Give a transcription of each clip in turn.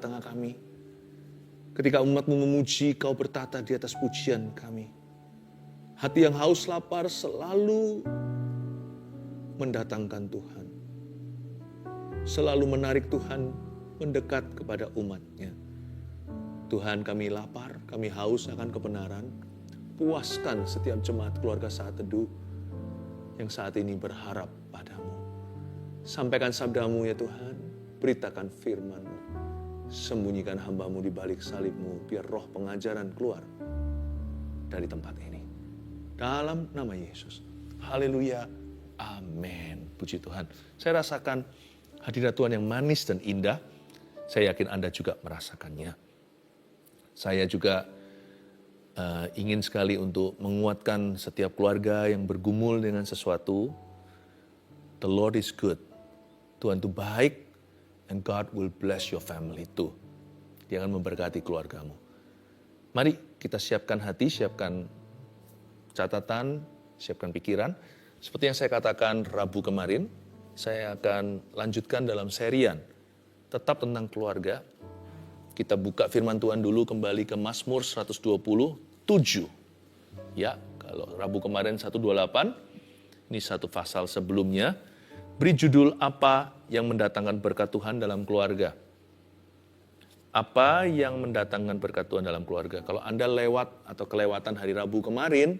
tengah kami. Ketika umat-Mu memuji, Kau bertata di atas pujian kami. Hati yang haus lapar selalu mendatangkan Tuhan. Selalu menarik Tuhan mendekat kepada umat-Nya. Tuhan, kami lapar, kami haus akan kebenaran. Puaskan setiap jemaat keluarga Saat Teduh yang saat ini berharap padamu. Sampaikan sabda-Mu ya Tuhan, beritakan firman-Mu. Sembunyikan hamba-Mu di balik salib-Mu, biar roh pengajaran keluar dari tempat ini. Dalam nama Yesus. Haleluya. Amin. Puji Tuhan. Saya rasakan hadirat Tuhan yang manis dan indah. Saya yakin Anda juga merasakannya. Saya juga ingin sekali untuk menguatkan setiap keluarga yang bergumul dengan sesuatu. The Lord is good. Tuhan itu baik. And God will bless your family too. Dia akan memberkati keluargamu. Mari kita siapkan hati, siapkan catatan, siapkan pikiran. Seperti yang saya katakan Rabu kemarin, saya akan lanjutkan dalam serian tetap tentang keluarga. Kita buka firman Tuhan dulu kembali ke Mazmur 127. Ya, kalau Rabu kemarin 128, ini satu pasal sebelumnya. Beri judul apa yang mendatangkan berkat Tuhan dalam keluarga. Apa yang mendatangkan berkat Tuhan dalam keluarga. Kalau Anda lewat atau kelewatan hari Rabu kemarin,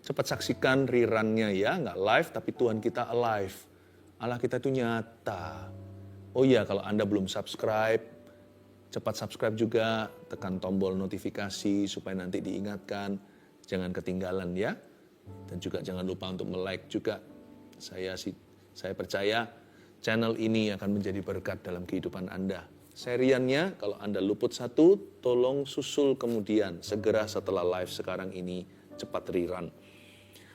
cepat saksikan rerunnya ya, nggak live tapi Tuhan kita alive. Allah kita itu nyata. Oh iya, kalau Anda belum subscribe, cepat subscribe juga, tekan tombol notifikasi supaya nanti diingatkan, jangan ketinggalan ya. Dan juga jangan lupa untuk like juga. Saya percaya channel ini akan menjadi berkat dalam kehidupan Anda. Seriannya, kalau Anda luput satu, tolong susul kemudian. Segera setelah live sekarang ini, cepat rerun.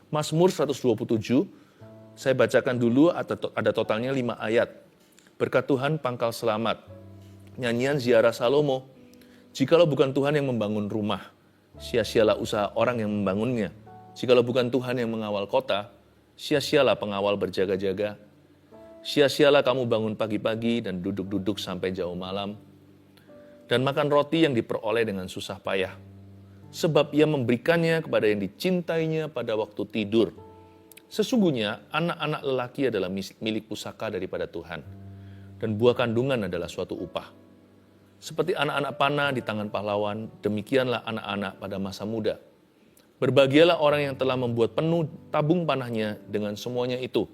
Mazmur 127, saya bacakan dulu, ada totalnya 5 ayat. Berkat Tuhan pangkal selamat. Nyanyian ziarah Salomo. Jikalau bukan Tuhan yang membangun rumah, sia-sialah usaha orang yang membangunnya. Jikalau bukan Tuhan yang mengawal kota, sia-sialah pengawal berjaga-jaga. Sia-sialah kamu bangun pagi-pagi dan duduk-duduk sampai jauh malam. Dan makan roti yang diperoleh dengan susah payah. Sebab ia memberikannya kepada yang dicintainya pada waktu tidur. Sesungguhnya anak-anak lelaki adalah milik pusaka daripada Tuhan. Dan buah kandungan adalah suatu upah. Seperti anak-anak panah di tangan pahlawan, demikianlah anak-anak pada masa muda. Berbahagialah orang yang telah membuat penuh tabung panahnya dengan semuanya itu.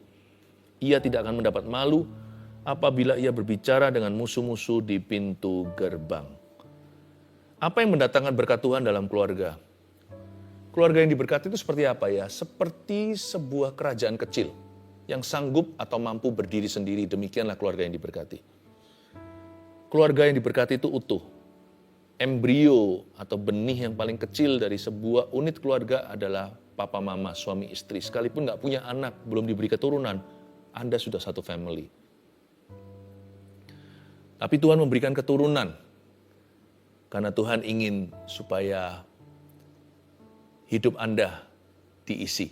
Ia tidak akan mendapat malu apabila ia berbicara dengan musuh-musuh di pintu gerbang. Apa yang mendatangkan berkat Tuhan dalam keluarga? Keluarga yang diberkati itu seperti apa ya? Seperti sebuah kerajaan kecil yang sanggup atau mampu berdiri sendiri. Demikianlah keluarga yang diberkati. Keluarga yang diberkati itu utuh. Embrio atau benih yang paling kecil dari sebuah unit keluarga adalah papa mama, suami istri. Sekalipun nggak punya anak, belum diberi keturunan, Anda sudah satu family. Tapi Tuhan memberikan keturunan. Karena Tuhan ingin supaya hidup Anda diisi.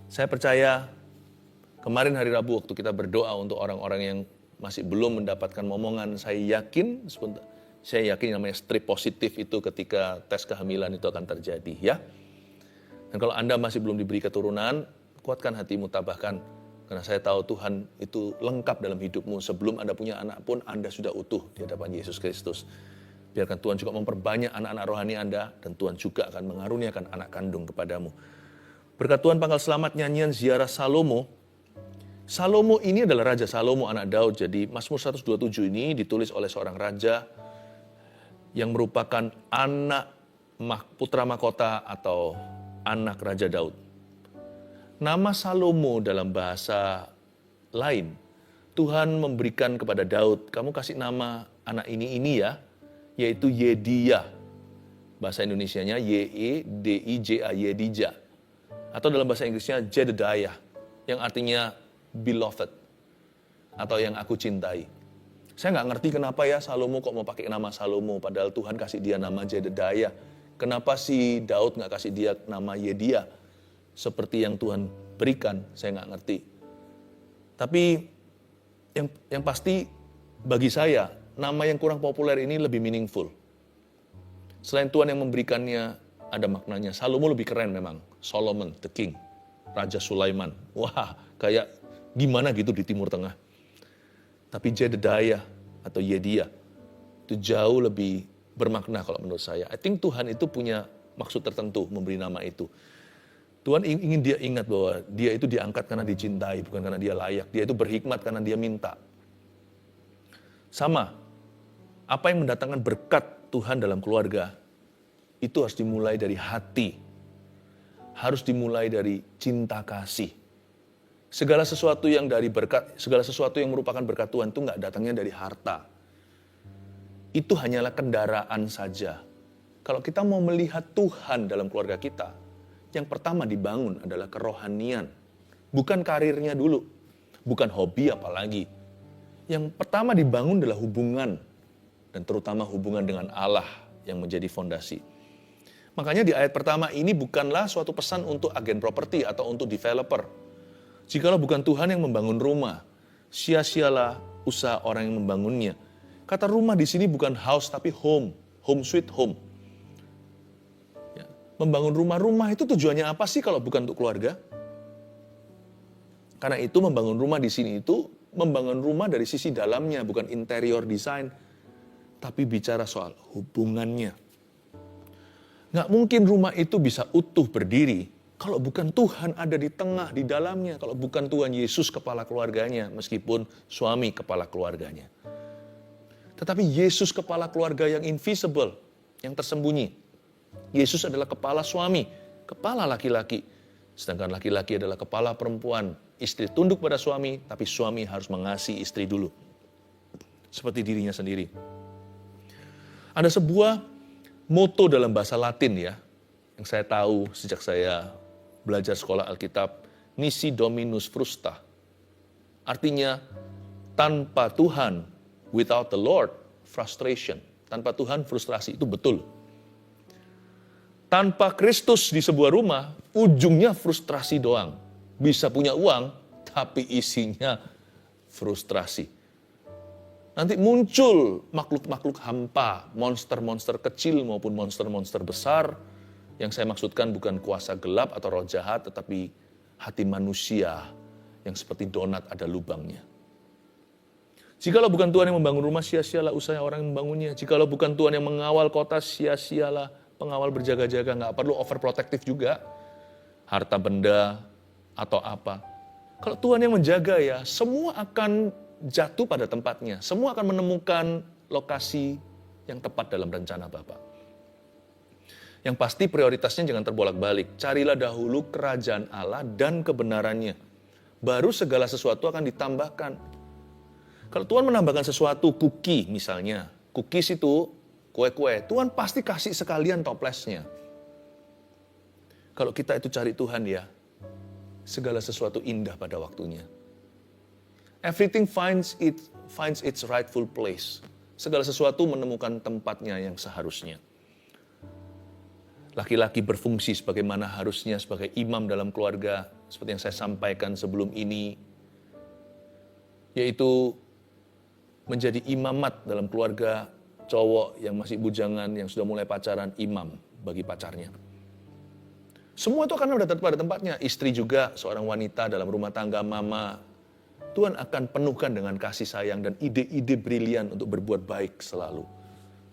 Saya percaya kemarin hari Rabu waktu kita berdoa untuk orang-orang yang masih belum mendapatkan momongan, saya yakin namanya strip positif itu ketika tes kehamilan itu akan terjadi ya. Dan kalau Anda masih belum diberi keturunan, kuatkan hatimu, tabahkan. Karena saya tahu Tuhan itu lengkap dalam hidupmu. Sebelum Anda punya anak pun Anda sudah utuh di hadapan Yesus Kristus. Biarkan Tuhan juga memperbanyak anak-anak rohani Anda dan Tuhan juga akan mengaruniakan anak kandung kepadamu. Berkat Tuhan pangkal selamat nyanyian ziarah Salomo. Salomo ini adalah Raja Salomo anak Daud. Jadi Mazmur 127 ini ditulis oleh seorang raja yang merupakan anak putra mahkota atau anak Raja Daud. Nama Salomo dalam bahasa lain, Tuhan memberikan kepada Daud, kamu kasih nama anak ini ya, yaitu Yediah. Bahasa Indonesianya Yedija, Yedija. Atau dalam bahasa Inggrisnya Jedediah, yang artinya beloved, atau yang aku cintai. Saya nggak ngerti kenapa ya Salomo kok mau pakai nama Salomo, padahal Tuhan kasih dia nama Jedediah. Kenapa si Daud nggak kasih dia nama Yediah? Seperti yang Tuhan berikan, saya nggak ngerti. Tapi yang pasti bagi saya, nama yang kurang populer ini lebih meaningful. Selain Tuhan yang memberikannya, ada maknanya. Salomo lebih keren memang. Solomon, the king. Raja Sulaiman. Wah, kayak gimana gitu di Timur Tengah. Tapi Jedediah atau Yedia, itu jauh lebih bermakna kalau menurut saya. I think Tuhan itu punya maksud tertentu memberi nama itu. Tuhan ingin dia ingat bahwa dia itu diangkat karena dicintai, bukan karena dia layak. Dia itu berhikmat karena dia minta. Sama, apa yang mendatangkan berkat Tuhan dalam keluarga, itu harus dimulai dari hati. Harus dimulai dari cinta kasih. Segala sesuatu yang dari berkat, segala sesuatu yang merupakan berkat Tuhan itu nggak datangnya dari harta. Itu hanyalah kendaraan saja. Kalau kita mau melihat Tuhan dalam keluarga kita, yang pertama dibangun adalah kerohanian. Bukan karirnya dulu, bukan hobi apalagi. Yang pertama dibangun adalah hubungan, dan terutama hubungan dengan Allah yang menjadi fondasi. Makanya di ayat pertama ini bukanlah suatu pesan untuk agen properti atau untuk developer. Jikalau bukan Tuhan yang membangun rumah, sia-sialah usaha orang yang membangunnya. Kata rumah di sini bukan house tapi home sweet home. Ya, membangun rumah itu tujuannya apa sih kalau bukan untuk keluarga? Karena itu membangun rumah di sini itu membangun rumah dari sisi dalamnya, bukan interior design, tapi bicara soal hubungannya. Nggak mungkin rumah itu bisa utuh berdiri kalau bukan Tuhan ada di tengah, di dalamnya. Kalau bukan Tuhan Yesus kepala keluarganya, meskipun suami kepala keluarganya. Tetapi Yesus kepala keluarga yang invisible, yang tersembunyi. Yesus adalah kepala suami, kepala laki-laki. Sedangkan laki-laki adalah kepala perempuan. Istri tunduk pada suami, tapi suami harus mengasihi istri dulu. Seperti dirinya sendiri. Ada sebuah moto dalam bahasa Latin ya, yang saya tahu sejak saya belajar sekolah Alkitab, Nisi Dominus Frusta. Artinya, tanpa Tuhan, without the Lord, frustration. Tanpa Tuhan, frustrasi, itu betul. Tanpa Kristus di sebuah rumah, ujungnya frustrasi doang. Bisa punya uang, tapi isinya frustrasi. Nanti muncul makhluk-makhluk hampa, monster-monster kecil maupun monster-monster besar. Yang saya maksudkan bukan kuasa gelap atau roh jahat, tetapi hati manusia yang seperti donat ada lubangnya. Jikalau bukan Tuhan yang membangun rumah, sia-sialah usaha orang yang membangunnya. Jikalau bukan Tuhan yang mengawal kota, sia-sialah pengawal berjaga-jaga. Nggak perlu overprotective juga. Harta benda atau apa. Kalau Tuhan yang menjaga ya, semua akan jatuh pada tempatnya. Semua akan menemukan lokasi yang tepat dalam rencana Bapa. Yang pasti prioritasnya jangan terbolak-balik. Carilah dahulu kerajaan Allah dan kebenarannya. Baru segala sesuatu akan ditambahkan. Kalau Tuhan menambahkan sesuatu, cookie misalnya. Cookies itu kue-kue. Tuhan pasti kasih sekalian toplesnya. Kalau kita itu cari Tuhan ya, segala sesuatu indah pada waktunya. Everything finds its rightful place. Segala sesuatu menemukan tempatnya yang seharusnya. Laki-laki berfungsi sebagaimana harusnya sebagai imam dalam keluarga, seperti yang saya sampaikan sebelum ini, yaitu menjadi imamat dalam keluarga. Cowok yang masih bujangan, yang sudah mulai pacaran, imam bagi pacarnya. Semua itu akan berada pada tempatnya. Istri juga, seorang wanita dalam rumah tangga, mama. Tuhan akan penuhkan dengan kasih sayang dan ide-ide brilian untuk berbuat baik selalu.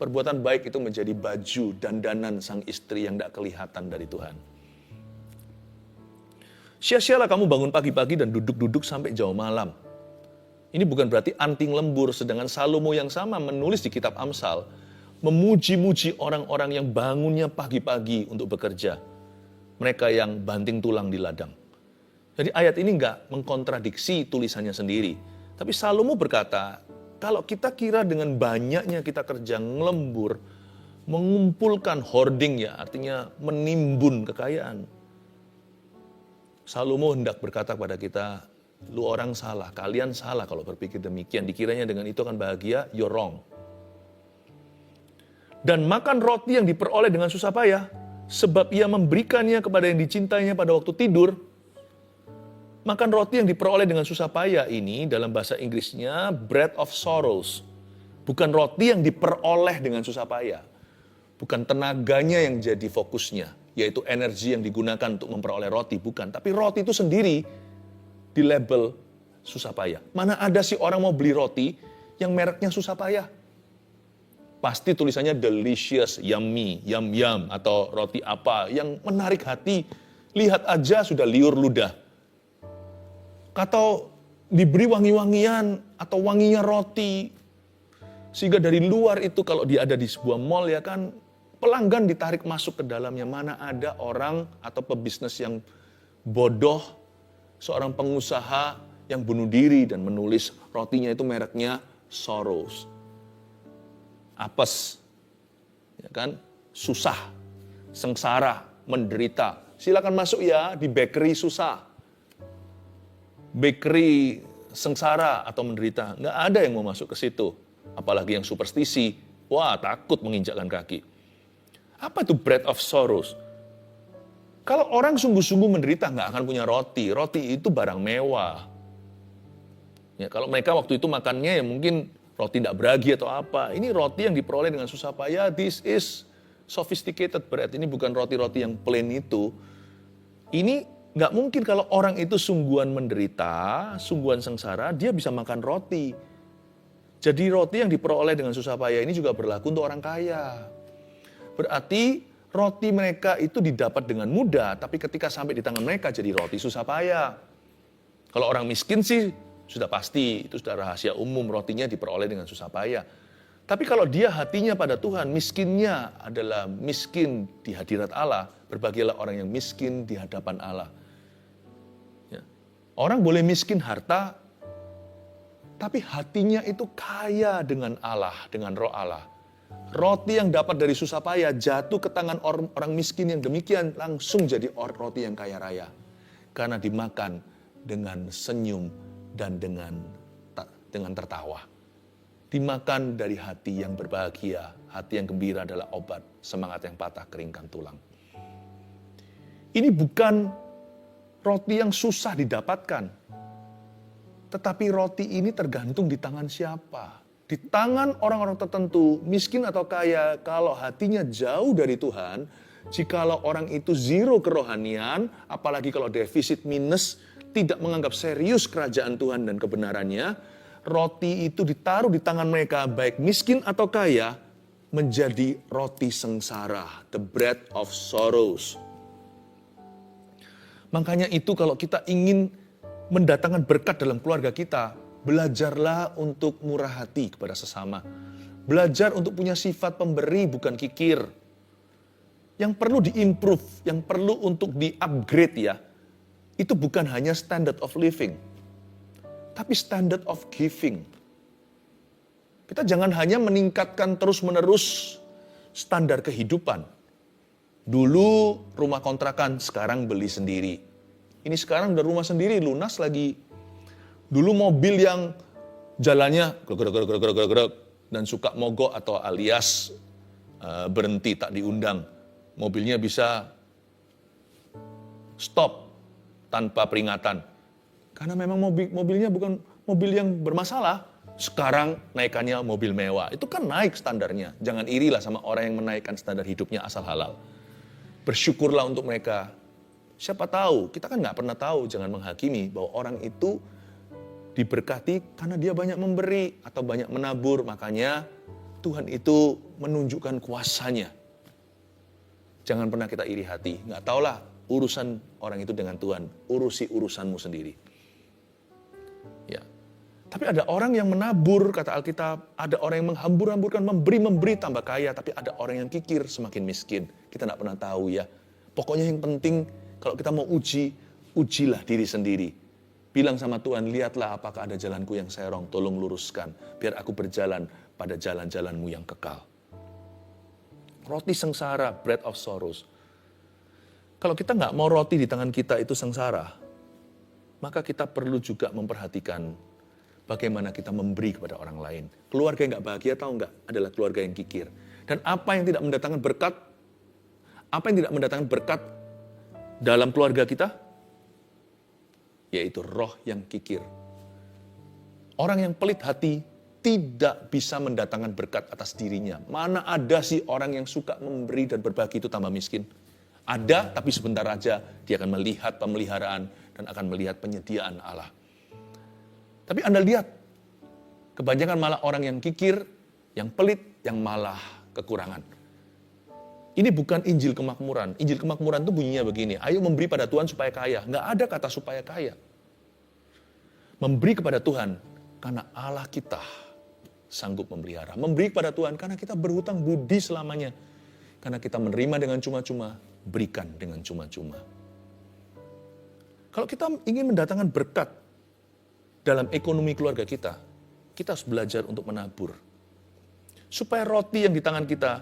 Perbuatan baik itu menjadi baju dandanan sang istri yang tidak kelihatan dari Tuhan. Sia-sialah kamu bangun pagi-pagi dan duduk-duduk sampai jauh malam. Ini bukan berarti anting lembur, sedangkan Salomo yang sama menulis di kitab Amsal, memuji-muji orang-orang yang bangunnya pagi-pagi untuk bekerja. Mereka yang banting tulang di ladang. Jadi ayat ini enggak mengkontradiksi tulisannya sendiri. Tapi Salomo berkata, kalau kita kira dengan banyaknya kita kerja ngelembur, mengumpulkan hoarding ya, artinya menimbun kekayaan. Salomo hendak berkata kepada kita, lu orang salah, kalian salah kalau berpikir demikian. Dikiranya dengan itu akan bahagia, you're wrong. Dan makan roti yang diperoleh dengan susah payah, sebab ia memberikannya kepada yang dicintainya pada waktu tidur. Makan roti yang diperoleh dengan susah payah ini dalam bahasa Inggrisnya bread of sorrows. Bukan roti yang diperoleh dengan susah payah. Bukan tenaganya yang jadi fokusnya, yaitu energi yang digunakan untuk memperoleh roti, bukan. Tapi roti itu sendiri di label susah payah. Mana ada sih orang mau beli roti yang mereknya susah payah? Pasti tulisannya delicious, yummy, yum-yum, atau roti apa yang menarik hati. Lihat aja sudah liur ludah. Atau diberi wangi-wangian atau wanginya roti. Sehingga dari luar itu kalau dia ada di sebuah mall ya kan, pelanggan ditarik masuk ke dalamnya. Mana ada orang atau pebisnis yang bodoh, seorang pengusaha yang bunuh diri dan menulis rotinya itu mereknya sorrows. Apes, ya kan, susah, sengsara, menderita. Silakan masuk ya di bakery susah. Bakery sengsara atau menderita. Nggak ada yang mau masuk ke situ. Apalagi yang superstisi. Wah, takut menginjakkan kaki. Apa itu bread of sorrows? Kalau orang sungguh-sungguh menderita nggak akan punya roti. Roti itu barang mewah. Ya, kalau mereka waktu itu makannya ya mungkin roti tidak beragi atau apa. Ini roti yang diperoleh dengan susah payah. This is sophisticated bread. Ini bukan roti-roti yang plain itu. Ini nggak mungkin kalau orang itu sungguhan menderita, sungguhan sengsara, dia bisa makan roti. Jadi roti yang diperoleh dengan susah payah ini juga berlaku untuk orang kaya. Berarti roti mereka itu didapat dengan mudah, tapi ketika sampai di tangan mereka jadi roti susah payah. Kalau orang miskin sih sudah pasti, itu sudah rahasia umum, rotinya diperoleh dengan susah payah. Tapi kalau dia hatinya pada Tuhan, miskinnya adalah miskin di hadirat Allah, berbahagialah orang yang miskin di hadapan Allah. Ya. Orang boleh miskin harta, tapi hatinya itu kaya dengan Allah, dengan roh Allah. Roti yang dapat dari susah payah jatuh ke tangan orang miskin yang demikian langsung jadi roti yang kaya raya. Karena dimakan dengan senyum dan dengan tertawa. Dimakan dari hati yang berbahagia, hati yang gembira adalah obat, semangat yang patah keringkan tulang. Ini bukan roti yang susah didapatkan. Tetapi roti ini tergantung di tangan siapa. Di tangan orang-orang tertentu, miskin atau kaya, kalau hatinya jauh dari Tuhan, jikalau orang itu zero kerohanian, apalagi kalau defisit minus, tidak menganggap serius kerajaan Tuhan dan kebenarannya, roti itu ditaruh di tangan mereka, baik miskin atau kaya, menjadi roti sengsara, the bread of sorrows. Makanya itu kalau kita ingin mendatangkan berkat dalam keluarga kita, belajarlah untuk murah hati kepada sesama. Belajar untuk punya sifat pemberi bukan kikir. Yang perlu diimprove, yang perlu untuk di-upgrade ya, itu bukan hanya standard of living, tapi standard of giving. Kita jangan hanya meningkatkan terus-menerus standar kehidupan. Dulu rumah kontrakan, sekarang beli sendiri. Ini sekarang udah rumah sendiri, lunas lagi. Dulu mobil yang jalannya grek dan suka mogok atau alias berhenti tak diundang. Mobilnya bisa stop tanpa peringatan. Karena memang mobilnya bukan mobil yang bermasalah. Sekarang naikannya mobil mewah. Itu kan naik standarnya. Jangan irilah sama orang yang menaikkan standar hidupnya asal halal. Bersyukurlah untuk mereka. Siapa tahu, kita kan nggak pernah tahu, jangan menghakimi bahwa orang itu diberkati karena dia banyak memberi atau banyak menabur. Makanya Tuhan itu menunjukkan kuasanya. Jangan pernah kita iri hati. Nggak tahulah urusan orang itu dengan Tuhan. Urusi urusanmu sendiri. Ya. Tapi ada orang yang menabur, kata Alkitab. Ada orang yang menghambur-hamburkan, memberi tambah kaya. Tapi ada orang yang kikir, semakin miskin. Kita nggak pernah tahu ya. Pokoknya yang penting, kalau kita mau ujilah diri sendiri. Bilang sama Tuhan, lihatlah apakah ada jalanku yang serong, tolong luruskan. Biar aku berjalan pada jalan-jalanmu yang kekal. Roti sengsara, bread of sorrows. Kalau kita nggak mau roti di tangan kita itu sengsara, maka kita perlu juga memperhatikan bagaimana kita memberi kepada orang lain. Keluarga yang nggak bahagia, tahu nggak, adalah keluarga yang kikir. Dan apa yang tidak mendatangkan berkat, dalam keluarga kita, yaitu roh yang kikir. Orang yang pelit hati tidak bisa mendatangkan berkat atas dirinya. Mana ada sih orang yang suka memberi dan berbagi itu tambah miskin? Ada, tapi sebentar aja dia akan melihat pemeliharaan dan akan melihat penyediaan Allah. Tapi Anda lihat, kebanyakan malah orang yang kikir, yang pelit, yang malah kekurangan. Ini bukan Injil kemakmuran. Injil kemakmuran itu bunyinya begini, ayo memberi pada Tuhan supaya kaya. Nggak ada kata supaya kaya. Memberi kepada Tuhan karena Allah kita sanggup memelihara. Memberi kepada Tuhan karena kita berhutang budi selamanya. Karena kita menerima dengan cuma-cuma, berikan dengan cuma-cuma. Kalau kita ingin mendatangkan berkat dalam ekonomi keluarga kita harus belajar untuk menabur. Supaya roti yang di tangan kita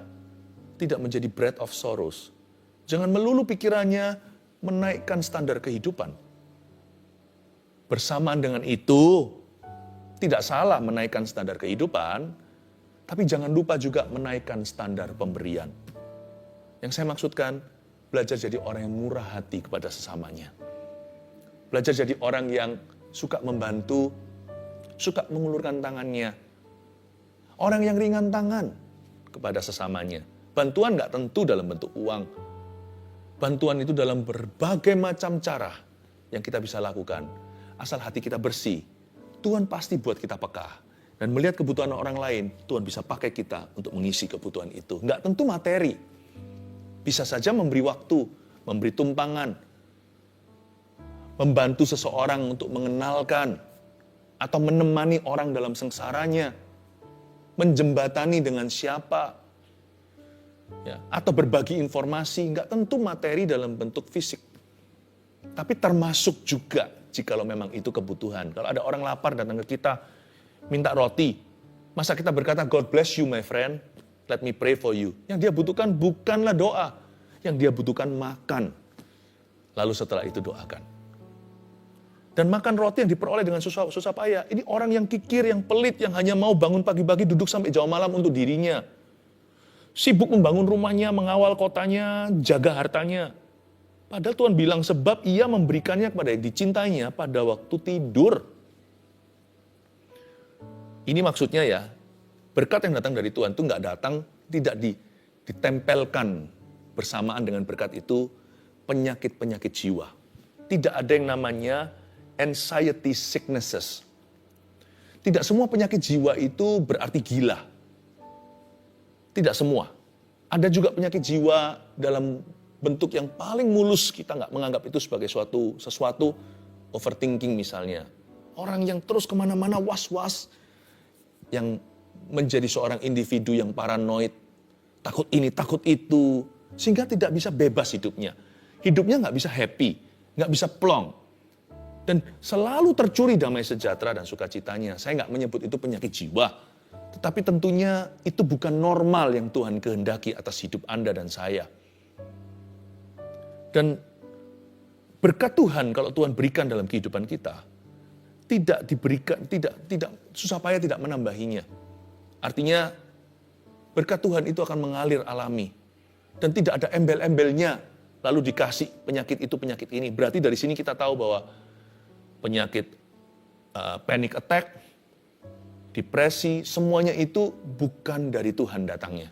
tidak menjadi bread of sorrows. Jangan melulu pikirannya menaikkan standar kehidupan. Bersamaan dengan itu, tidak salah menaikkan standar kehidupan, tapi jangan lupa juga menaikkan standar pemberian. Yang saya maksudkan, belajar jadi orang yang murah hati kepada sesamanya. Belajar jadi orang yang suka membantu, suka mengulurkan tangannya. Orang yang ringan tangan kepada sesamanya. Bantuan nggak tentu dalam bentuk uang. Bantuan itu dalam berbagai macam cara yang kita bisa lakukan. Asal hati kita bersih, Tuhan pasti buat kita peka. Dan melihat kebutuhan orang lain, Tuhan bisa pakai kita untuk mengisi kebutuhan itu. Nggak tentu materi. Bisa saja memberi waktu, memberi tumpangan, membantu seseorang untuk mengenalkan, atau menemani orang dalam sengsaranya, menjembatani dengan siapa, ya, atau berbagi informasi. Nggak tentu materi dalam bentuk fisik. Tapi termasuk juga jikalau memang itu kebutuhan. Kalau ada orang lapar datang ke kita, minta roti. Masa kita berkata, God bless you my friend, let me pray for you. Yang dia butuhkan bukanlah doa. Yang dia butuhkan makan. Lalu setelah itu doakan. Dan makan roti yang diperoleh dengan susah payah. Ini orang yang kikir, yang pelit, yang hanya mau bangun pagi-pagi duduk sampai jauh malam untuk dirinya. Sibuk membangun rumahnya, mengawal kotanya, jaga hartanya. Padahal Tuhan bilang sebab ia memberikannya kepada yang dicintainya pada waktu tidur. Ini maksudnya ya, berkat yang datang dari Tuhan itu nggak datang, tidak ditempelkan bersamaan dengan berkat itu penyakit-penyakit jiwa. Tidak ada yang namanya anxiety sicknesses. Tidak semua penyakit jiwa itu berarti gila. Tidak semua. Ada juga penyakit jiwa dalam bentuk yang paling mulus, kita nggak menganggap itu sebagai sesuatu overthinking misalnya. Orang yang terus kemana-mana was-was, yang menjadi seorang individu yang paranoid, takut ini, takut itu, sehingga tidak bisa bebas hidupnya. Hidupnya nggak bisa happy, nggak bisa plong. Dan selalu tercuri damai sejahtera dan sukacitanya. Saya nggak menyebut itu penyakit jiwa, tetapi tentunya itu bukan normal yang Tuhan kehendaki atas hidup Anda dan saya. Dan berkat Tuhan kalau Tuhan berikan dalam kehidupan kita, tidak diberikan, tidak susah payah tidak menambahinya. Artinya berkat Tuhan itu akan mengalir alami dan tidak ada embel-embelnya lalu dikasih penyakit itu penyakit ini. Berarti dari sini kita tahu bahwa penyakit panic attack, depresi, semuanya itu bukan dari Tuhan datangnya.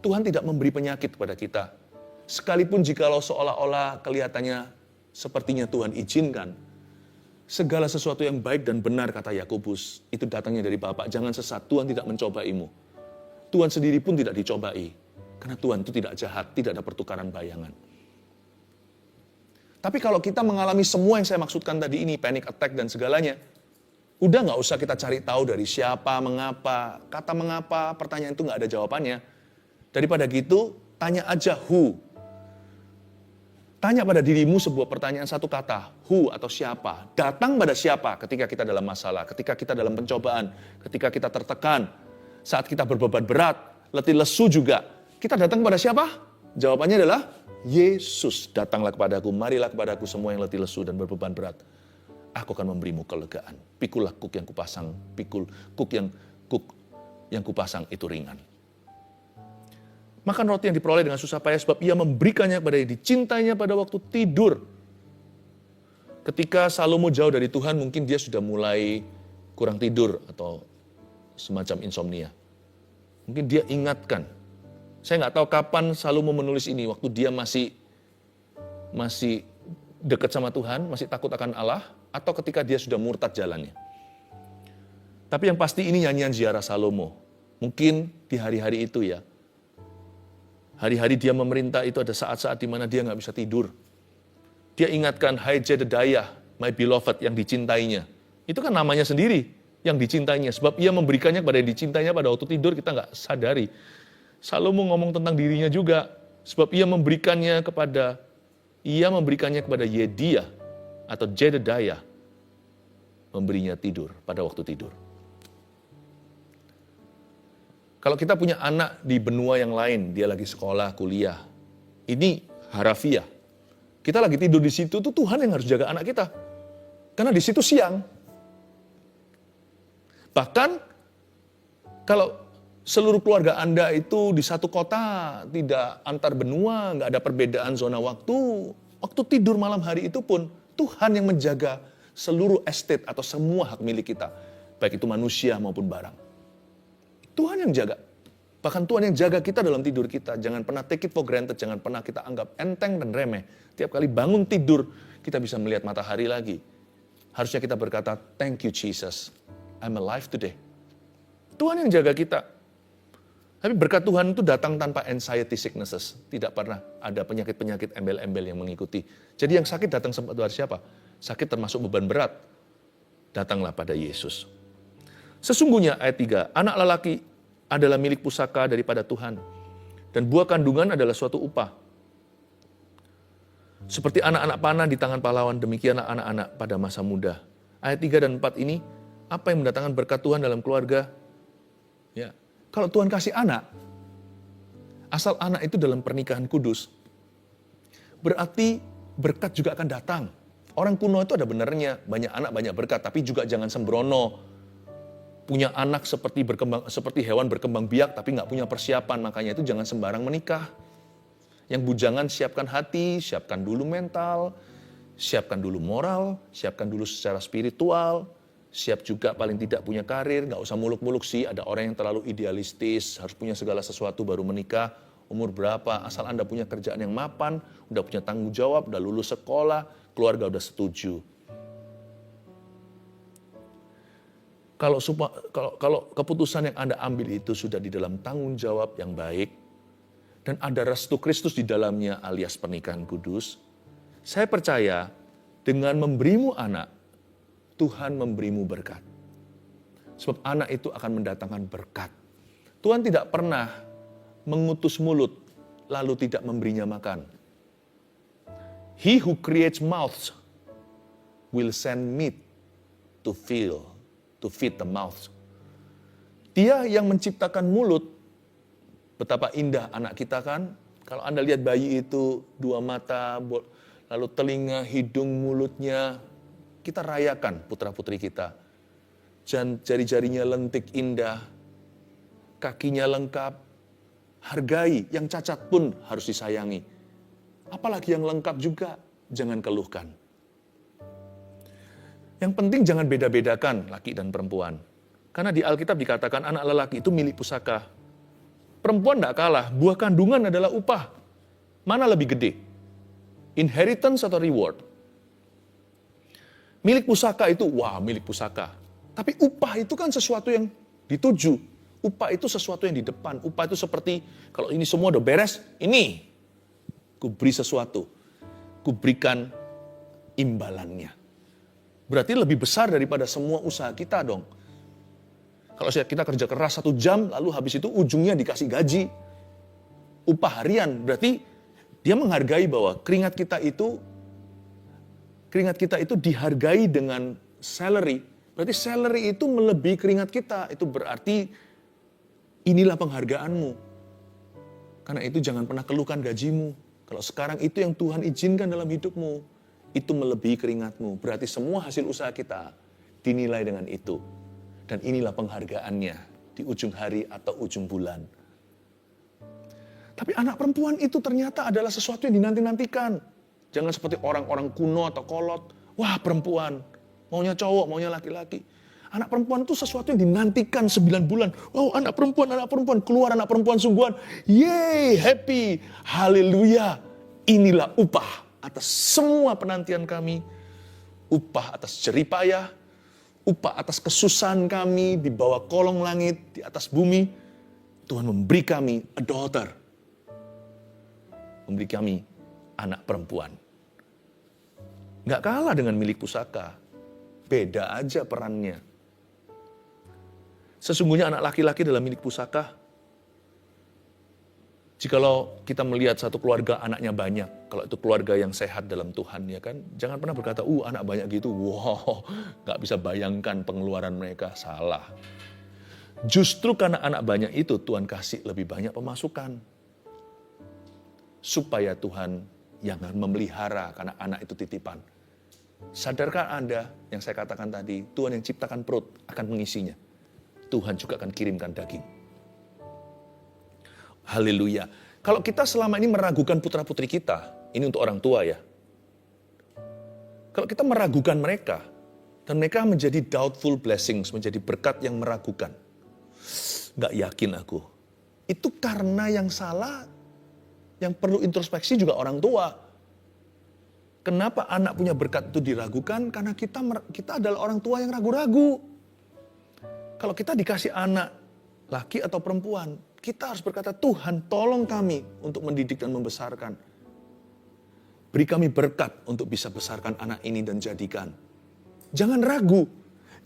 Tuhan tidak memberi penyakit kepada kita. Sekalipun jikalau seolah-olah kelihatannya sepertinya Tuhan izinkan, segala sesuatu yang baik dan benar, kata Yakobus, itu datangnya dari Bapa. Jangan sesat, Tuhan tidak mencobaimu. Tuhan sendiri pun tidak dicobai. Karena Tuhan itu tidak jahat, tidak ada pertukaran bayangan. Tapi kalau kita mengalami semua yang saya maksudkan tadi ini, panic attack dan segalanya, udah nggak usah kita cari tahu dari siapa, mengapa. Kata mengapa, pertanyaan itu nggak ada jawabannya. Daripada gitu, tanya aja who. Tanya pada dirimu sebuah pertanyaan satu kata, who atau siapa. Datang pada siapa ketika kita dalam masalah, ketika kita dalam pencobaan, ketika kita tertekan, saat kita berbeban berat, letih lesu juga. Kita datang pada siapa? Jawabannya adalah Yesus. Datanglah kepadaku, marilah kepadaku semua yang letih lesu dan berbeban berat. Aku akan memberimu kelegaan. Pikulah kuk yang kupasang, kuk yang kupasang itu ringan. Makan roti yang diperoleh dengan susah payah sebab ia memberikannya kepada yang dicintainya pada waktu tidur. Ketika Salomo jauh dari Tuhan, mungkin dia sudah mulai kurang tidur atau semacam insomnia. Mungkin dia ingatkan. Saya nggak tahu kapan Salomo menulis ini, waktu dia masih dekat sama Tuhan, masih takut akan Allah, atau ketika dia sudah murtad jalannya. Tapi yang pasti ini nyanyian ziarah Salomo. Mungkin di hari-hari itu ya. Hari-hari dia memerintah itu ada saat-saat di mana dia nggak bisa tidur. Dia ingatkan, hai Jedediah, my beloved, yang dicintainya. Itu kan namanya sendiri, yang dicintainya. Sebab ia memberikannya kepada yang dicintainya pada waktu tidur, kita nggak sadari. Salomo ngomong tentang dirinya juga. Sebab ia memberikannya kepada Yediah atau Jedediah, memberinya tidur pada waktu tidur. Kalau kita punya anak di benua yang lain, dia lagi sekolah, kuliah, ini harafiah. Kita lagi tidur di situ, tuh Tuhan yang harus jaga anak kita. Karena di situ siang. Bahkan kalau seluruh keluarga Anda itu di satu kota, tidak antar benua, nggak ada perbedaan zona waktu tidur malam hari itu pun Tuhan yang menjaga seluruh estate atau semua hak milik kita, baik itu manusia maupun barang. Tuhan yang jaga. Bahkan Tuhan yang jaga kita dalam tidur kita. Jangan pernah take it for granted, jangan pernah kita anggap enteng dan remeh. Tiap kali bangun tidur, kita bisa melihat matahari lagi. Harusnya kita berkata, thank you Jesus, I'm alive today. Tuhan yang jaga kita. Tapi berkat Tuhan itu datang tanpa anxiety sicknesses. Tidak pernah ada penyakit-penyakit embel-embel yang mengikuti. Jadi yang sakit datang dari siapa? Sakit termasuk beban berat. Datanglah pada Yesus. Sesungguhnya ayat 3, anak lelaki adalah milik pusaka daripada Tuhan. Dan buah kandungan adalah suatu upah. Seperti anak-anak panah di tangan pahlawan, demikianlah anak-anak pada masa muda. Ayat 3 dan 4 ini, apa yang mendatangkan berkat Tuhan dalam keluarga? Ya, kalau Tuhan kasih anak, asal anak itu dalam pernikahan kudus, berarti berkat juga akan datang. Orang kuno itu ada benernya, banyak anak banyak berkat, tapi juga jangan sembrono. Punya anak seperti hewan berkembang biak, tapi nggak punya persiapan, makanya itu jangan sembarang menikah. Yang bujangan siapkan hati, siapkan dulu mental, siapkan dulu moral, siapkan dulu secara spiritual, siap juga paling tidak punya karir, nggak usah muluk-muluk sih, ada orang yang terlalu idealistis, harus punya segala sesuatu baru menikah, umur berapa, asal Anda punya kerjaan yang mapan, udah punya tanggung jawab, udah lulus sekolah, keluarga udah setuju. Kalau keputusan yang Anda ambil itu sudah di dalam tanggung jawab yang baik, dan ada restu Kristus di dalamnya alias pernikahan kudus, saya percaya dengan memberimu anak, Tuhan memberimu berkat. Sebab anak itu akan mendatangkan berkat. Tuhan tidak pernah mengutus mulut lalu tidak memberinya makan. He who creates mouths will send meat to feed the mouth. Dia yang menciptakan mulut, betapa indah anak kita kan. Kalau Anda lihat bayi itu, 2 mata, lalu telinga, hidung, mulutnya, kita rayakan putra-putri kita. Jari-jarinya lentik indah, kakinya lengkap, hargai, yang cacat pun harus disayangi. Apalagi yang lengkap juga, jangan keluhkan. Yang penting jangan beda-bedakan laki dan perempuan. Karena di Alkitab dikatakan anak lelaki itu milik pusaka. Perempuan tidak kalah, buah kandungan adalah upah. Mana lebih gede? Inheritance atau reward? Milik pusaka itu, wah milik pusaka. Tapi upah itu kan sesuatu yang dituju. Upah itu sesuatu yang di depan. Upah itu seperti, kalau ini semua udah beres, ini. Ku beri sesuatu. Ku berikan imbalannya. Berarti lebih besar daripada semua usaha kita dong. Kalau kita kerja keras 1 jam, lalu habis itu ujungnya dikasih gaji. Upah harian, berarti dia menghargai bahwa keringat kita itu dihargai dengan salary. Berarti salary itu melebihi keringat kita. Itu berarti inilah penghargaanmu. Karena itu jangan pernah keluhkan gajimu. Kalau sekarang itu yang Tuhan izinkan dalam hidupmu, itu melebihi keringatmu. Berarti semua hasil usaha kita dinilai dengan itu. Dan inilah penghargaannya di ujung hari atau ujung bulan. Tapi anak perempuan itu ternyata adalah sesuatu yang dinanti-nantikan. Jangan seperti orang-orang kuno atau kolot. Wah perempuan, maunya cowok, maunya laki-laki. Anak perempuan itu sesuatu yang dinantikan 9 bulan. Wow, anak perempuan, keluar anak perempuan sungguhan. Yeay, happy, haleluya. Inilah upah atas semua penantian kami. Upah atas jeripayah, upah atas kesusahan kami di bawah kolong langit, di atas bumi. Tuhan memberi kami a daughter. Memberi kami anak perempuan. Nggak kalah dengan milik pusaka. Beda aja perannya. Sesungguhnya anak laki-laki dalam milik pusaka, jikalau kita melihat satu keluarga anaknya banyak, kalau itu keluarga yang sehat dalam Tuhan, ya kan, jangan pernah berkata, anak banyak gitu, wow, nggak bisa bayangkan pengeluaran mereka, salah. Justru karena anak banyak itu, Tuhan kasih lebih banyak pemasukan. Supaya Tuhan yang memelihara, karena anak itu titipan. Sadarkah Anda yang saya katakan tadi, Tuhan yang ciptakan perut akan mengisinya. Tuhan juga akan kirimkan daging. Haleluya. Kalau kita selama ini meragukan putra-putri kita, ini untuk orang tua ya. Kalau kita meragukan mereka, dan mereka menjadi doubtful blessings, menjadi berkat yang meragukan. Gak yakin aku. Itu karena yang salah, yang perlu introspeksi juga orang tua. Kenapa anak punya berkat itu diragukan? Karena kita adalah orang tua yang ragu-ragu. Kalau kita dikasih anak, laki atau perempuan, kita harus berkata, Tuhan tolong kami untuk mendidik dan membesarkan. Beri kami berkat untuk bisa besarkan anak ini dan jadikan. Jangan ragu.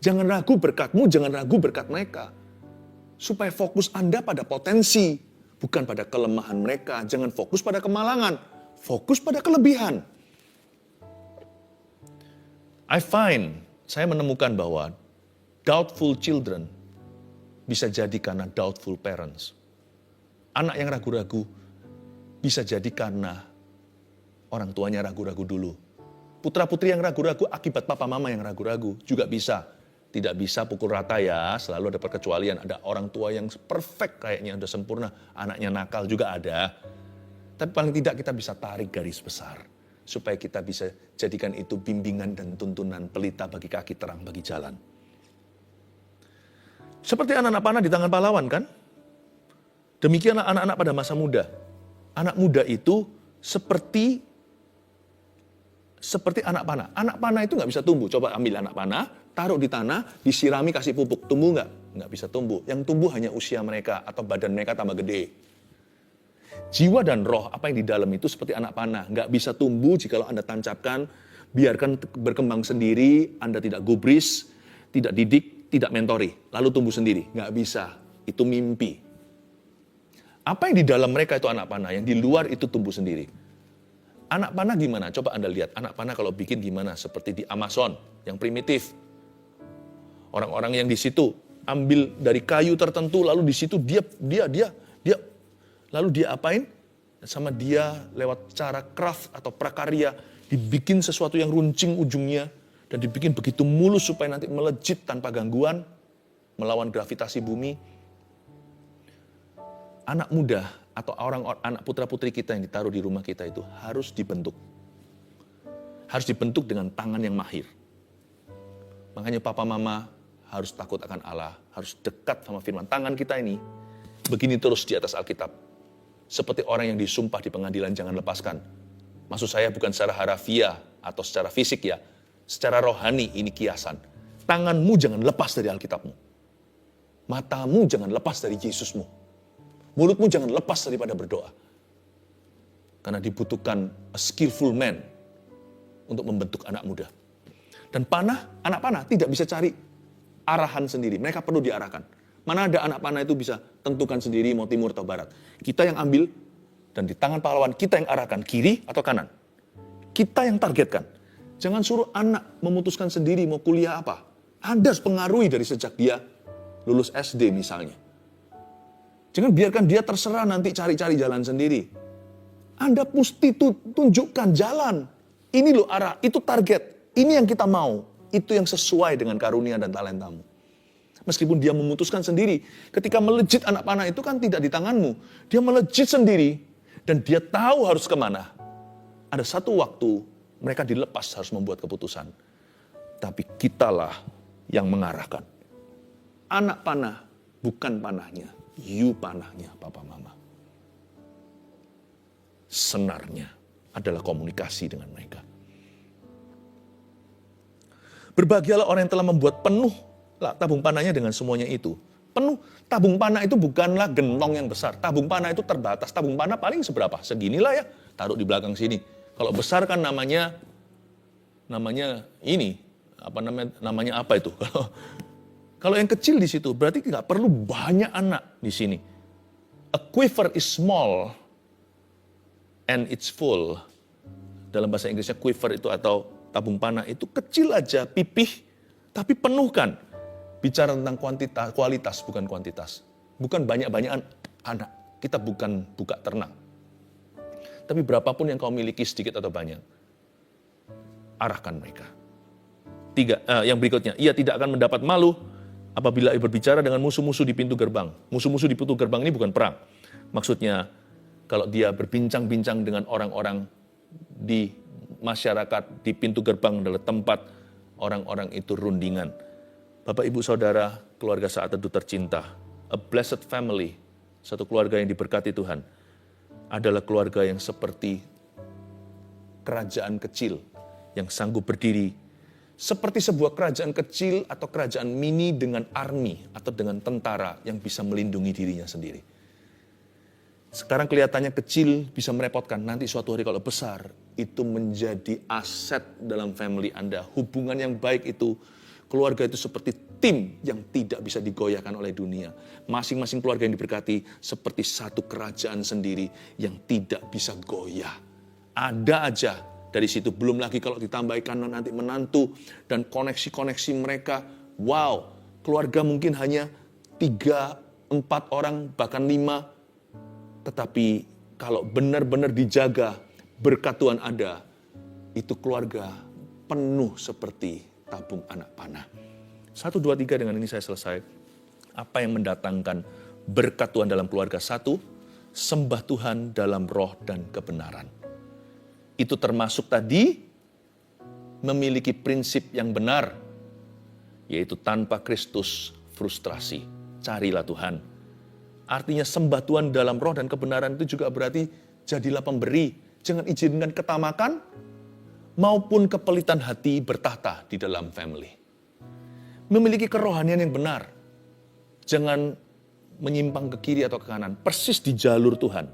Jangan ragu berkatmu, jangan ragu berkat mereka. Supaya fokus Anda pada potensi, bukan pada kelemahan mereka. Jangan fokus pada kemalangan, fokus pada kelebihan. Saya menemukan bahwa doubtful children bisa jadi karena doubtful parents. Anak yang ragu-ragu bisa jadi karena orang tuanya ragu-ragu dulu. Putra-putri yang ragu-ragu akibat papa mama yang ragu-ragu juga bisa. Tidak bisa pukul rata ya, selalu ada perkecualian. Ada orang tua yang perfect kayaknya, udah sempurna. Anaknya nakal juga ada. Tapi paling tidak kita bisa tarik garis besar. Supaya kita bisa jadikan itu bimbingan dan tuntunan pelita bagi kaki, terang bagi jalan. Seperti anak-anak panah di tangan pahlawan kan? Demikianlah anak-anak pada masa muda. Anak muda itu seperti anak panah. Anak panah itu nggak bisa tumbuh. Coba ambil anak panah, taruh di tanah, disirami, kasih pupuk. Tumbuh nggak? Nggak bisa tumbuh. Yang tumbuh hanya usia mereka atau badan mereka tambah gede. Jiwa dan roh, apa yang di dalam itu seperti anak panah. Nggak bisa tumbuh jikalau Anda tancapkan, biarkan berkembang sendiri, Anda tidak gubris, tidak didik, tidak mentori, lalu tumbuh sendiri. Nggak bisa. Itu mimpi. Apa yang di dalam mereka itu anak panah, yang di luar itu tumbuh sendiri. Anak panah gimana? Coba Anda lihat. Anak panah kalau bikin gimana? Seperti di Amazon, yang primitif. Orang-orang yang di situ ambil dari kayu tertentu, lalu di situ dia lalu dia apain? Sama dia lewat cara craft atau prakarya, dibikin sesuatu yang runcing ujungnya, dan dibikin begitu mulus supaya nanti melejit tanpa gangguan, melawan gravitasi bumi. Anak muda atau anak putra-putri kita yang ditaruh di rumah kita itu harus dibentuk. Harus dibentuk dengan tangan yang mahir. Makanya papa mama harus takut akan Allah, harus dekat sama firman. Tangan kita ini begini terus di atas Alkitab. Seperti orang yang disumpah di pengadilan, jangan lepaskan. Maksud saya bukan secara harafiah atau secara fisik ya. Secara rohani ini kiasan. Tanganmu jangan lepas dari Alkitabmu. Matamu jangan lepas dari Yesusmu. Mulutmu jangan lepas daripada berdoa. Karena dibutuhkan a skillful man untuk membentuk anak muda. Dan anak panah tidak bisa cari arahan sendiri. Mereka perlu diarahkan. Mana ada anak panah itu bisa tentukan sendiri mau timur atau barat. Kita yang ambil dan di tangan pahlawan kita yang arahkan kiri atau kanan. Kita yang targetkan. Jangan suruh anak memutuskan sendiri mau kuliah apa. Anda harus pengaruhi dari sejak dia lulus SD misalnya. Jangan biarkan dia terserah nanti cari-cari jalan sendiri. Anda mesti tunjukkan jalan. Ini loh arah, itu target. Ini yang kita mau. Itu yang sesuai dengan karunia dan talentamu. Meskipun dia memutuskan sendiri. Ketika melejit anak panah itu kan tidak di tanganmu. Dia melejit sendiri. Dan dia tahu harus kemana. Ada satu waktu mereka dilepas harus membuat keputusan. Tapi kitalah yang mengarahkan. anak panah, bukan panahnya. You panahnya, papa mama. Senarnya adalah komunikasi dengan mereka. Berbahagialah orang yang telah membuat penuh tabung panahnya dengan semuanya itu. Penuh. Tabung panah itu bukanlah gentong yang besar. Tabung panah itu terbatas. Tabung panah paling seberapa? Seginilah ya. Taruh di belakang sini. Kalau besar kan namanya ini. Namanya apa itu? Kalau yang kecil di situ berarti nggak perlu banyak anak di sini. A quiver is small and it's full. Dalam bahasa Inggrisnya quiver itu atau tabung panah itu kecil aja, pipih, tapi penuhkan. Bicara tentang kualitas bukan kuantitas. Bukan banyak-banyakan anak. Kita bukan buka ternak. Tapi berapapun yang kau miliki sedikit atau banyak, arahkan mereka. Yang berikutnya, ia tidak akan mendapat malu apabila ia berbicara dengan musuh-musuh di pintu gerbang. Musuh-musuh di pintu gerbang ini bukan perang. Maksudnya, kalau dia berbincang-bincang dengan orang-orang di masyarakat, di pintu gerbang adalah tempat orang-orang itu rundingan. Bapak, Ibu, Saudara, keluarga Saat Teduh tercinta, a blessed family, satu keluarga yang diberkati Tuhan, adalah keluarga yang seperti kerajaan kecil yang sanggup berdiri seperti sebuah kerajaan kecil atau kerajaan mini dengan army atau dengan tentara yang bisa melindungi dirinya sendiri. Sekarang kelihatannya kecil, bisa merepotkan. Nanti suatu hari kalau besar, itu menjadi aset dalam family Anda. Hubungan yang baik itu, keluarga itu seperti tim yang tidak bisa digoyahkan oleh dunia. Masing-masing keluarga yang diberkati seperti satu kerajaan sendiri yang tidak bisa goyah. Ada aja dari situ, belum lagi kalau ditambahkan nanti menantu dan koneksi-koneksi mereka. Wow, keluarga mungkin hanya 3, 4 orang, bahkan 5. Tetapi kalau benar-benar dijaga, berkat Tuhan ada, itu keluarga penuh seperti tabung anak panah. 1, 2, 3 dengan ini saya selesai. Apa yang mendatangkan berkat Tuhan dalam keluarga? 1, sembah Tuhan dalam roh dan kebenaran. Itu termasuk tadi memiliki prinsip yang benar, yaitu tanpa Kristus frustrasi. Carilah Tuhan. Artinya sembah Tuhan dalam roh dan kebenaran itu juga berarti jadilah pemberi. Jangan izinkan ketamakan maupun kepelitan hati bertahta di dalam family. Memiliki kerohanian yang benar. Jangan menyimpang ke kiri atau ke kanan. Persis di jalur Tuhan.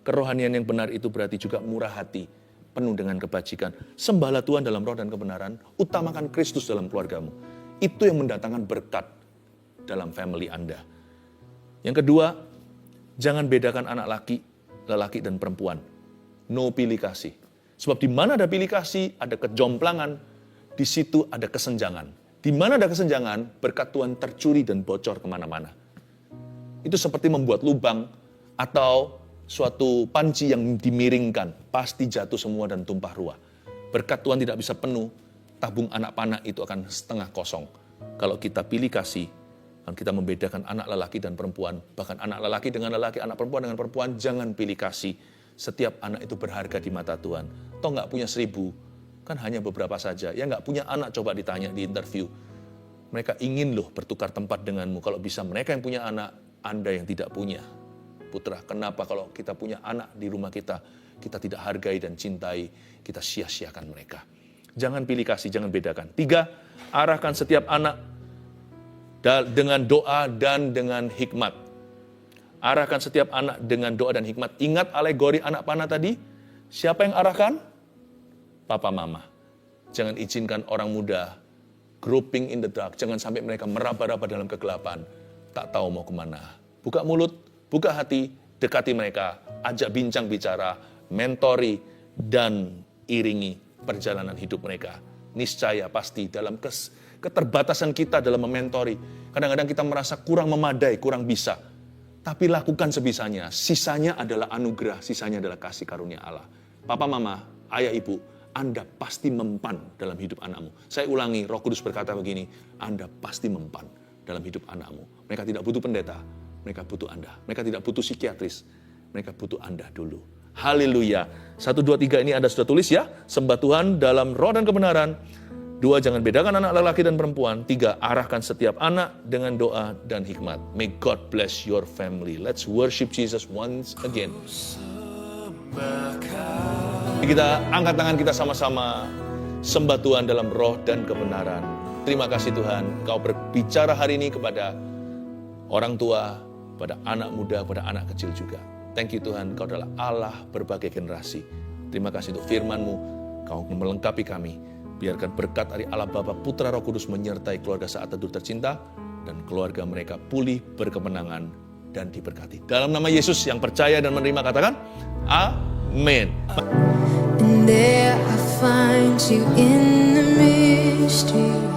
Kerohanian yang benar itu berarti juga murah hati. Penuh dengan kebajikan. Sembahlah Tuhan dalam roh dan kebenaran. Utamakan Kristus dalam keluargamu. Itu yang mendatangkan berkat dalam family Anda. Yang kedua, jangan bedakan anak lelaki dan perempuan. No pilih kasih. Sebab di mana ada pilih kasih, ada kejomplangan, di situ ada kesenjangan. Di mana ada kesenjangan, berkat Tuhan tercuri dan bocor kemana-mana. Itu seperti membuat lubang atau suatu panci yang dimiringkan, pasti jatuh semua dan tumpah ruah. Berkat Tuhan tidak bisa penuh, tabung anak panah itu akan setengah kosong. Kalau kita pilih kasih, dan kita membedakan anak lelaki dan perempuan, bahkan anak lelaki dengan lelaki, anak perempuan dengan perempuan, jangan pilih kasih. Setiap anak itu berharga di mata Tuhan. Toh nggak punya 1000, kan hanya beberapa saja. Yang nggak punya anak coba ditanya di interview. Mereka ingin loh bertukar tempat denganmu. Kalau bisa mereka yang punya anak, Anda yang tidak punya. Putra, kenapa kalau kita punya anak di rumah kita tidak hargai dan cintai, kita sia-siakan mereka. Jangan pilih kasih, jangan bedakan. 3, arahkan setiap anak dengan doa dan dengan hikmat. Arahkan setiap anak dengan doa dan hikmat. Ingat alegori anak panah tadi? Siapa yang arahkan? Papa mama. Jangan izinkan orang muda groping in the dark. Jangan sampai mereka meraba-raba dalam kegelapan. Tak tahu mau kemana. Buka mulut, buka hati, dekati mereka. Ajak bincang bicara, mentori, dan iringi perjalanan hidup mereka. Niscaya pasti dalam keterbatasan kita dalam mementori. Kadang-kadang kita merasa kurang memadai, kurang bisa. Tapi lakukan sebisanya. Sisanya adalah anugerah, sisanya adalah kasih karunia Allah. Papa, mama, ayah, ibu, Anda pasti mempan dalam hidup anakmu. Saya ulangi, Roh Kudus berkata begini, Anda pasti mempan dalam hidup anakmu. Mereka tidak butuh pendeta, mereka butuh Anda. Mereka tidak butuh psikiatris, mereka butuh Anda dulu. Haleluya. 1, 2, 3 ini Anda sudah tulis ya. Sembah Tuhan dalam roh dan kebenaran. 2, jangan bedakan anak laki-laki dan perempuan. 3, arahkan setiap anak dengan doa dan hikmat. May God bless your family. Let's worship Jesus once again. Kita angkat tangan kita sama-sama, sembah Tuhan dalam roh dan kebenaran. Terima kasih Tuhan, Kau berbicara hari ini kepada orang tua, pada anak muda, pada anak kecil juga. Thank you Tuhan, Kau adalah Allah berbagai generasi. Terima kasih untuk firman-Mu, Kau melengkapi kami. Biarkan berkat dari Allah Bapa, Putra, Roh Kudus menyertai keluarga Saat Teduh Tercinta, dan keluarga mereka pulih, berkemenangan, dan diberkati. Dalam nama Yesus yang percaya dan menerima, katakan, Amin. And there I find you in the mystery.